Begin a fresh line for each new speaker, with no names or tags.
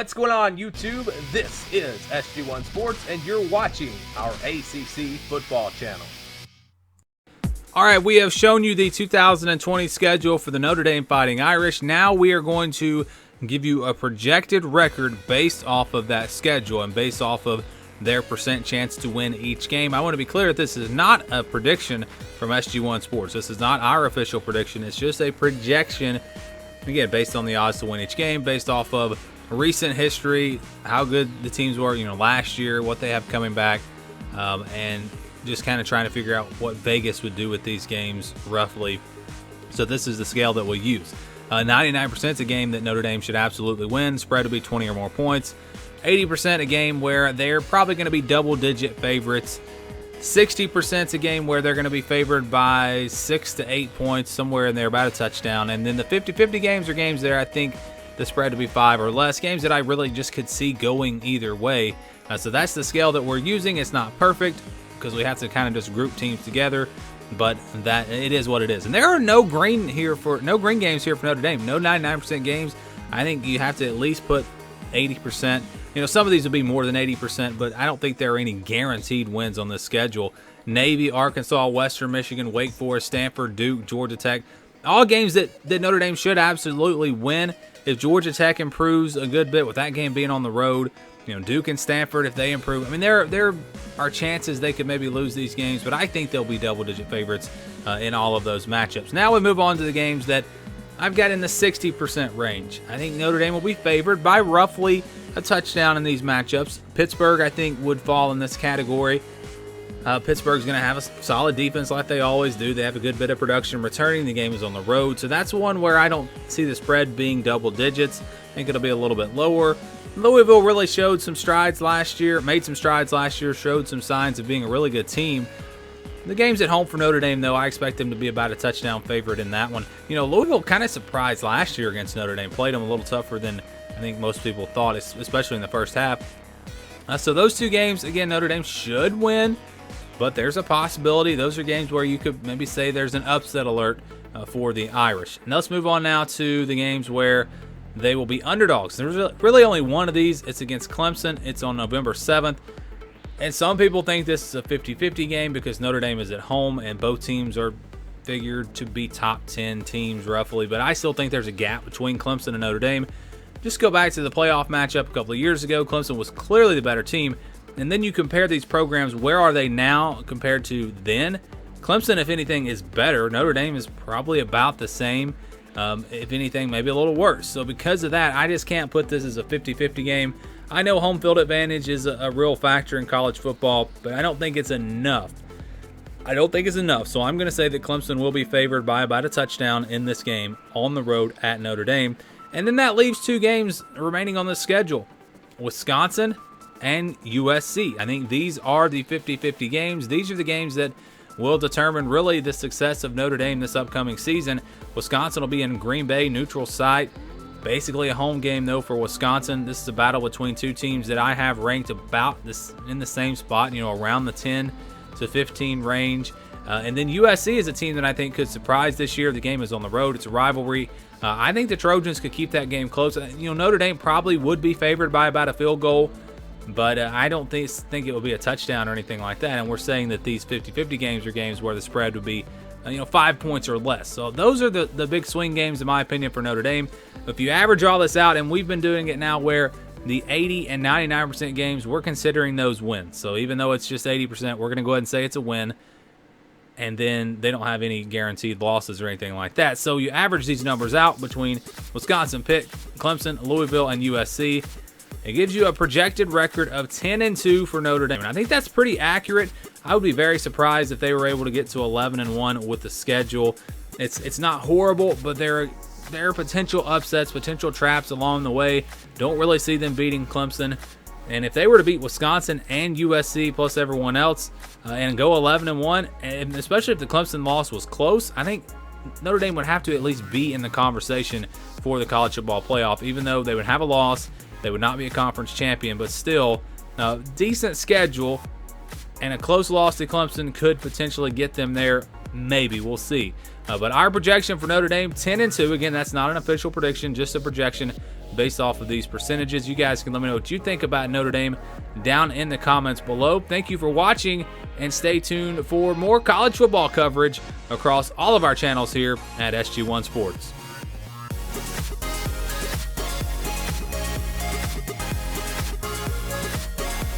What's going on, YouTube? This is SG1 Sports, and you're watching our ACC football channel. All right, we have shown you the 2020 schedule for the Notre Dame Fighting Irish. Now we are going to give you a projected record based off of that schedule and based off of their percent chance to win each game. I want to be clear that this is not a prediction from SG1 Sports. This is not our official prediction. It's just a projection, again, based on the odds to win each game, based off of recent history, how good the teams were, last year, what they have coming back, and just kind of trying to figure out what Vegas would do with these games roughly. So this is the scale that we'll use. 99% is a game that Notre Dame should absolutely win. Spread will be 20 or more points. 80% a game where they're probably going to be double-digit favorites. 60% is a game where they're going to be favored by 6 to 8 points, somewhere in there, about a touchdown. And then the 50-50 games are games there I think the spread to be 5 or less, games that I really just could see going either way. So that's the scale that we're using. It's not perfect because we have to kind of just group teams together, but that it is what it is. And there are no green games here for Notre Dame. No 99% games. I think you have to at least put 80%. Some of these will be more than 80%, but I don't think there are any guaranteed wins on this schedule. Navy, Arkansas, Western Michigan, Wake Forest, Stanford, Duke, Georgia Tech, all games that Notre Dame should absolutely win. If Georgia Tech improves a good bit with that game being on the road, Duke and Stanford, if they improve, there are chances they could maybe lose these games, but I think they'll be double-digit favorites in all of those matchups. Now we move on to the games that I've got in the 60% range. I think Notre Dame will be favored by roughly a touchdown in these matchups. Pittsburgh, I think, would fall in this category. Pittsburgh's going to have a solid defense like they always do. They have a good bit of production returning. The game is on the road, so that's one where I don't see the spread being double digits. I think it'll be a little bit lower. Louisville really made some strides last year, showed some signs of being a really good team. The game's at home for Notre Dame, though. I expect them to be about a touchdown favorite in that one. Louisville kind of surprised last year against Notre Dame. Played them a little tougher than I think most people thought, especially in the first half. So those two games, again, Notre Dame should win, but there's a possibility. Those are games where you could maybe say there's an upset alert for the Irish. And let's move on now to the games where they will be underdogs. There's really only one of these. It's against Clemson. It's on November 7th. And some people think this is a 50-50 game because Notre Dame is at home and both teams are figured to be top 10 teams roughly. But I still think there's a gap between Clemson and Notre Dame. Just go back to the playoff matchup a couple of years ago. Clemson was clearly the better team. And then you compare these programs, where are they now compared to then? Clemson, if anything, is better. Notre Dame is probably about the same. If anything, maybe a little worse. So because of that, I just can't put this as a 50-50 game. I know home field advantage is a real factor in college football, but I don't think it's enough. So I'm going to say that Clemson will be favored by about a touchdown in this game on the road at Notre Dame. And then that leaves two games remaining on the schedule. Wisconsin and USC. I think these are the 50-50 games. These are the games that will determine really the success of Notre Dame this upcoming season. Wisconsin will be in Green Bay, neutral site. Basically a home game, though, for Wisconsin. This is a battle between two teams that I have ranked about this in the same spot, around the 10 to 15 range. And then USC is a team that I think could surprise this year. The game is on the road. It's a rivalry. I think the Trojans could keep that game close. Notre Dame probably would be favored by about a field goal, but I don't think it will be a touchdown or anything like that. And we're saying that these 50-50 games are games where the spread would be 5 points or less. So those are the big swing games, in my opinion, for Notre Dame. If you average all this out, and we've been doing it now where the 80 and 99% games, we're considering those wins. So even though it's just 80%, we're going to go ahead and say it's a win. And then they don't have any guaranteed losses or anything like that. So you average these numbers out between Wisconsin, Pitt, Clemson, Louisville, and USC. It gives you a projected record of 10-2 for Notre Dame. And I think that's pretty accurate. I would be very surprised if they were able to get to 11-1 with the schedule. It's not horrible, but there are potential upsets, potential traps along the way. Don't really see them beating Clemson. And if they were to beat Wisconsin and USC plus everyone else and go 11-1, and especially if the Clemson loss was close, I think Notre Dame would have to at least be in the conversation for the college football playoff. Even though they would have a loss, they would not be a conference champion, but still, decent schedule, and a close loss to Clemson could potentially get them there. Maybe. We'll see. But our projection for Notre Dame, 10-2. Again, that's not an official prediction, just a projection. based off of these percentages. You guys can let me know what you think about Notre Dame down in the comments below. Thank you for watching, and stay tuned for more college football coverage across all of our channels here at SG1 Sports.